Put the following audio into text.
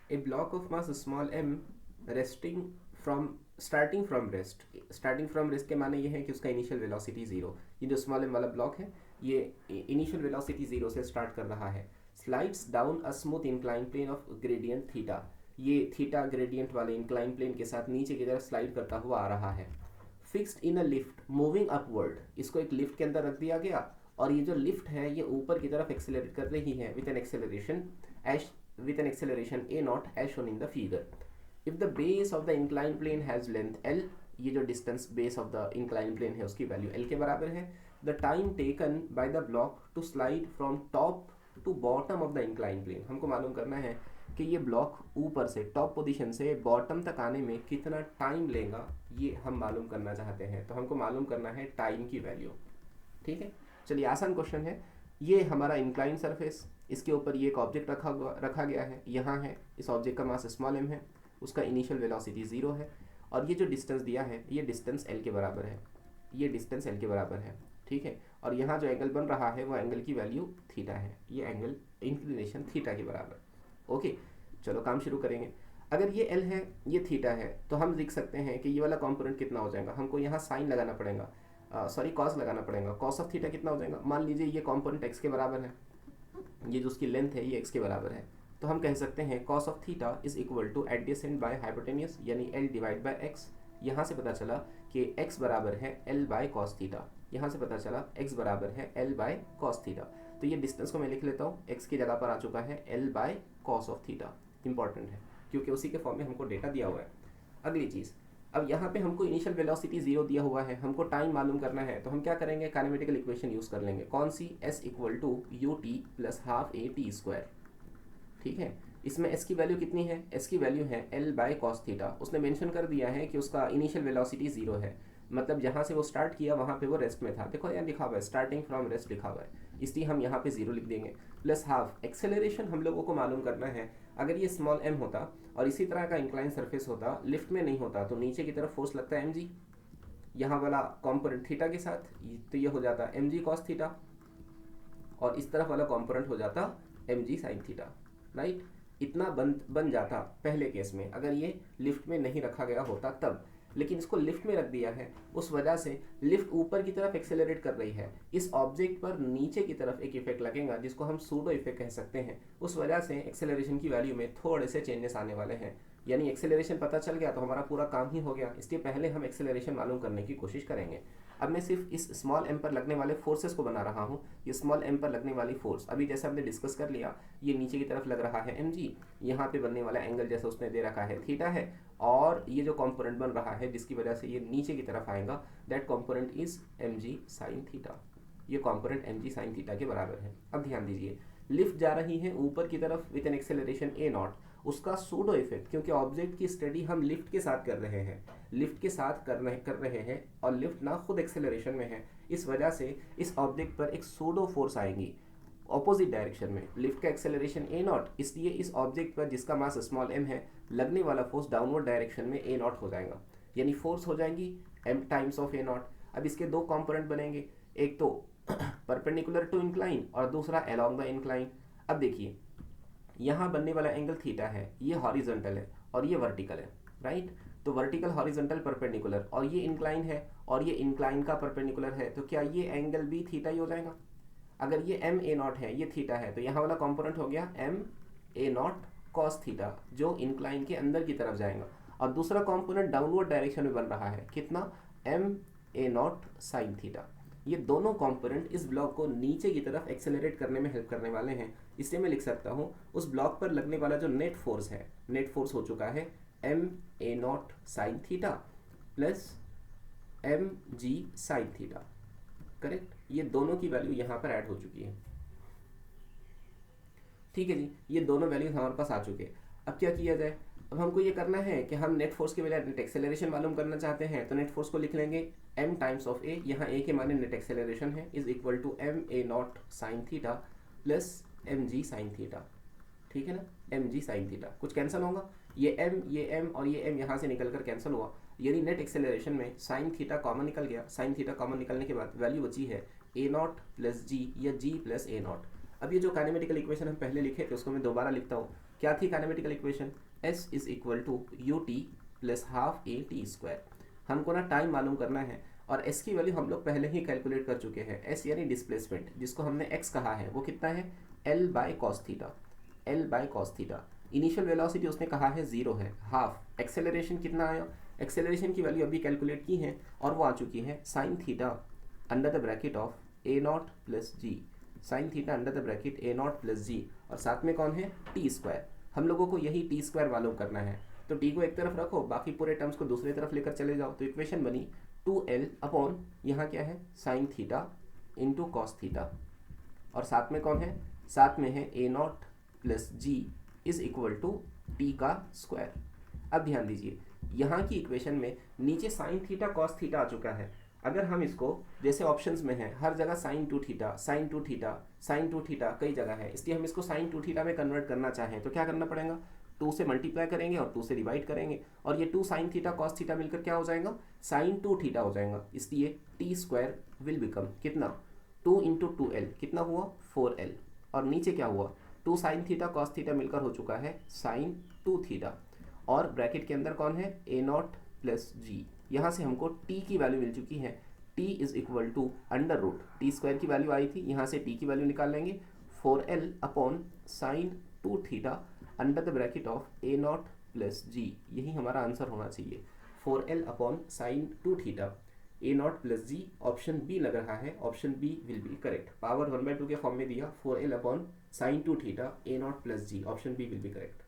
A block of mass small m resting from starting from rest के माने ये है कि उसका इनिशियल वेलोसिटी जीरो, ये जो स्मॉल एम वाला ब्लॉक है ये इनिशियल वेलोसिटी जीरो से स्टार्ट कर रहा है, slides down a smooth incline plane of gradient theta, ये थीटा ग्रेडियंट वाले इंक्लाइन प्लेन के साथ नीचे की तरफ स्लाइड करता हुआ आ रहा है, fixed in a lift moving upward, इसको एक लिफ्ट के अंदर रख दिया गया और ये जो लिफ्ट है ये ऊपर की तरफ एक्सेलरेट कर रही है with an acceleration a naught as shown in the figure. If the base of the incline plane has length L, ये जो distance base of the incline plane है उसकी वैल्यू एल के बराबर है, the time taken by the block to slide from top to bottom of the incline plane, हमको मालूम करना है कि ये ब्लॉक ऊपर से टॉप पोजीशन से बॉटम तक आने में कितना टाइम लेगा, ये हम मालूम करना चाहते हैं। तो हमको मालूम करना है टाइम की वैल्यू। ठीक है, चलिए आसान क्वेश्चन है। ये हमारा इंक्लाइन सरफेस, इसके ऊपर ये एक ऑब्जेक्ट रखा गया है, यहाँ है, इस ऑब्जेक्ट का मास स्मॉल एम है, उसका इनिशियल वेलोसिटी जीरो है और ये जो डिस्टेंस दिया है ये डिस्टेंस एल के बराबर है, ये डिस्टेंस एल के बराबर है। ठीक है, और यहाँ जो एंगल बन रहा है वो एंगल की वैल्यू थीटा है, ये एंगल इंक्लिनेशन थीटा के बराबर। ओके, चलो काम शुरू करेंगे। अगर ये एल है ये थीटा है तो हम लिख सकते हैं कि ये वाला कंपोनेंट कितना हो जाएगा, हमको यहाँ साइन लगाना पड़ेगा, सॉरी कॉस लगाना पड़ेगा, कॉस ऑफ थीटा कितना हो जाएगा, मान लीजिए ये कंपोनेंट एक्स के बराबर है, ये जो उसकी लेंथ है ये एक्स के बराबर है, तो हम कह सकते हैं cos of theta is equal to adjacent by hypotenuse यानी एल डिवाइड बाय एक्स। यहाँ से पता चला कि x बराबर है एल बाय कॉस थीटा, यहाँ से पता चला x बराबर है एल बाय कॉस थीटा, तो ये डिस्टेंस को मैं लिख लेता हूँ, x की जगह पर आ चुका है L by cos of theta. Important है क्योंकि उसी के फॉर्म में हमको डेटा दिया हुआ है। अगली चीज़, अब यहाँ पे हमको इनिशियल वेलोसिटी जीरो दिया हुआ है, हमको टाइम मालूम करना है, तो हम क्या करेंगे, काइनेमेटिकल इक्वेशन यूज़ कर लेंगे, कौन सी, s equal to U T plus half A T square. ठीक है, इसमें s की वैल्यू कितनी है, s की वैल्यू है l बाय कॉस थीटा, उसने मेंशन कर दिया है कि उसका इनिशियल वेलोसिटी जीरो है, मतलब जहाँ से वो स्टार्ट किया वहाँ पे वो रेस्ट में था, देखो यहाँ लिखा हुआ है स्टार्टिंग फ्रॉम रेस्ट लिखा हुआ है, इसलिए हम यहाँ पे जीरो लिख देंगे, प्लस हाफ एक्सेलरेशन हम लोगों को मालूम करना है। अगर ये स्मॉल m होता और इसी तरह का इंक्लाइन सरफेस होता, लिफ्ट में नहीं होता, तो नीचे की तरफ फोर्स लगता है mg, यहाँ वाला कॉम्पोनेंट थीटा के साथ, तो ये हो जाता mg कॉस थीटा और इस तरफ वाला कॉम्पोनेंट हो जाता mg साइन थीटा। राइट, इतना बन जाता पहले केस में अगर ये लिफ्ट में नहीं रखा गया होता तब, लेकिन इसको लिफ्ट में रख दिया है, उस वजह से लिफ्ट ऊपर की तरफ एक्सेलरेट कर रही है, इस ऑब्जेक्ट पर नीचे की तरफ एक इफेक्ट लगेगा जिसको हम सूडो इफेक्ट कह सकते हैं, उस वजह से एक्सेलरेशन की वैल्यू में थोड़े से चेंजेस आने वाले हैं, यानी एक्सेलरेशन पता चल गया तो हमारा पूरा काम ही हो गया, इसलिए पहले हम एक्सेलरेशन मालूम करने की कोशिश करेंगे। अब मैं सिर्फ इस स्मॉल एम पर लगने वाले फोर्सेस को बना रहा हूँ, ये स्मॉल एम पर लगने वाली फोर्स अभी जैसे हमने डिस्कस कर लिया, ये नीचे की तरफ लग रहा है एम जी, यहाँ पे बनने वाला एंगल जैसे उसने दे रखा है थीटा है, और ये जो कंपोनेंट बन रहा है जिसकी वजह से ये नीचे की तरफ आएगा, that component is M G sine theta, ये component M G sine theta के बराबर है। अब ध्यान दीजिए, लिफ्ट जा रही है ऊपर की तरफ with an acceleration a not, उसका सूडो इफेक्ट, क्योंकि ऑब्जेक्ट की स्टडी हम लिफ्ट के साथ कर रहे हैं, लिफ्ट के साथ कर रहे हैं और लिफ्ट ना खुद एक्सेलरेशन में है, इस वजह से इस ऑब्जेक्ट पर एक सूडो फोर्स आएंगी ऑपोजिट डायरेक्शन में, लिफ्ट का एक्सेलरेशन ए नॉट, इसलिए इस ऑब्जेक्ट पर जिसका मास स्मॉल एम है लगने वाला फोर्स डाउनवर्ड डायरेक्शन में ए नॉट हो जाएगा, यानी फोर्स हो जाएंगी m times of A naught. अब इसके दो कंपोनेंट बनेंगे, एक तो परपेंडिकुलर टू इंक्लाइन और दूसरा अलोंग द इंक्लाइन। अब देखिए यहाँ बनने वाला एंगल थीटा है, ये हॉरिजॉन्टल है और ये वर्टिकल है, राइट, तो वर्टिकल हॉरिजॉन्टल परपेंडिकुलर, और ये इंक्लाइन है और ये इंक्लाइन का परपेंडिकुलर है, तो क्या ये एंगल भी थीटा ही हो जाएगा। अगर ये एम ए नॉट है ये थीटा है, तो यहाँ वाला कंपोनेंट हो गया एम ए नॉट कॉस थीटा जो इंक्लाइन के अंदर की तरफ जाएगा, और दूसरा कंपोनेंट डाउनवर्ड डायरेक्शन में बन रहा है, कितना, m A not sine theta. ये दोनों कंपोनेंट इस ब्लॉक को नीचे की तरफ एक्सेलरेट करने में हेल्प करने वाले हैं, इसलिए मैं लिख सकता हूँ उस ब्लॉक पर लगने वाला जो नेट फोर्स है, नेट फोर्स हो चुका है M A not sine theta plus M G sine theta. Correct, ये दोनों की वैल्यू यहाँ पर ऐड हो चुकी है। ठीक है जी, ये दोनों वैल्यूज हमारे पास आ चुके हैं। अब क्या किया जाए, अब हमको ये करना है कि हम नेट फोर्स के बजाय नेट एक्सेलरेशन मालूम करना चाहते हैं, तो नेट फोर्स को लिख लेंगे m टाइम्स ऑफ a, यहाँ a के माने नेट एक्सेलरेशन है, is equal to M A not sine theta plus M G sine theta. ठीक है ना, एम जी साइन थीटा, कुछ कैंसिल होगा, ये m और ये m यहाँ से निकल कर कैंसिल हुआ, यानी नेट एक्सेलरेशन में साइन थीटा कॉमन निकल गया, साइन थीटा कॉमन निकलने के बाद वैल्यू बची है ए नॉट प्लस जी या जी प्लस ए नॉट। अब ये जो काइनेमेटिकल इक्वेशन हम पहले लिखे थे उसको मैं दोबारा लिखता हूँ, क्या थी kinematical equation, S is equal to U T plus half A T square. हमको ना टाइम मालूम करना है और एस की वैल्यू हम लोग पहले ही कैलकुलेट कर चुके हैं। एस यानी डिस्प्लेसमेंट, जिसको हमने एक्स कहा है, वो कितना है, L by cos theta, L by cos theta. Initial velocity उसने कहा है 0 है, हाफ। एक्सेलरेशन कितना आया, एक्सेलरेशन की वैल्यू अभी कैलकुलेट की है और वो आ चुकी है sine theta under the bracket of A not plus G, sine theta under the bracket A not plus G, और साथ में कौन है, टी स्क्वायर। हम लोगों को यही टी स्क्वायर मालूम करना है, तो टी को एक तरफ रखो, बाकी पूरे टर्म्स को दूसरी तरफ लेकर चले जाओ। तो इक्वेशन बनी 2l अपॉन यहाँ क्या है, sine theta into cos theta, और साथ में कौन है, साथ में है A not plus G is equal to T का स्क्वायर। अब ध्यान दीजिए, यहाँ की इक्वेशन में नीचे साइन थीटा कॉस थीटा आ चुका है। अगर हम इसको, जैसे ऑप्शंस में है हर जगह sign to theta, sign to theta, sign to theta कई जगह है, इसलिए हम इसको साइन टू थीटा में कन्वर्ट करना चाहें तो क्या करना पड़ेगा, 2 से मल्टीप्लाई करेंगे और 2 से डिवाइड करेंगे, और ये 2 साइन थीटा कॉस थीटा मिलकर क्या हो जाएगा, साइन टू थीटा हो जाएगा। इसलिए टी स्क्वायर विल बिकम कितना, 2 इंटू 2l, कितना हुआ 4l, और नीचे क्या हुआ, 2 साइन थीटा कॉस थीटा मिलकर हो चुका है साइन 2 थीटा, और ब्रैकेट के अंदर कौन है, ए नॉट प्लस जी। यहाँ से हमको t की वैल्यू मिल चुकी है, t is equal to under root, T square की वैल्यू आई थी, यहाँ से t की वैल्यू निकाल लेंगे, 4l upon sine 2 theta under the bracket of A not plus G. यही हमारा आंसर होना चाहिए, 4l upon sine 2 theta A not plus G. Option B लग रहा है, option B will be correct. Power 1/2 के फॉर्म में दिया, 4l upon sine 2 theta A not plus G, option B will be correct.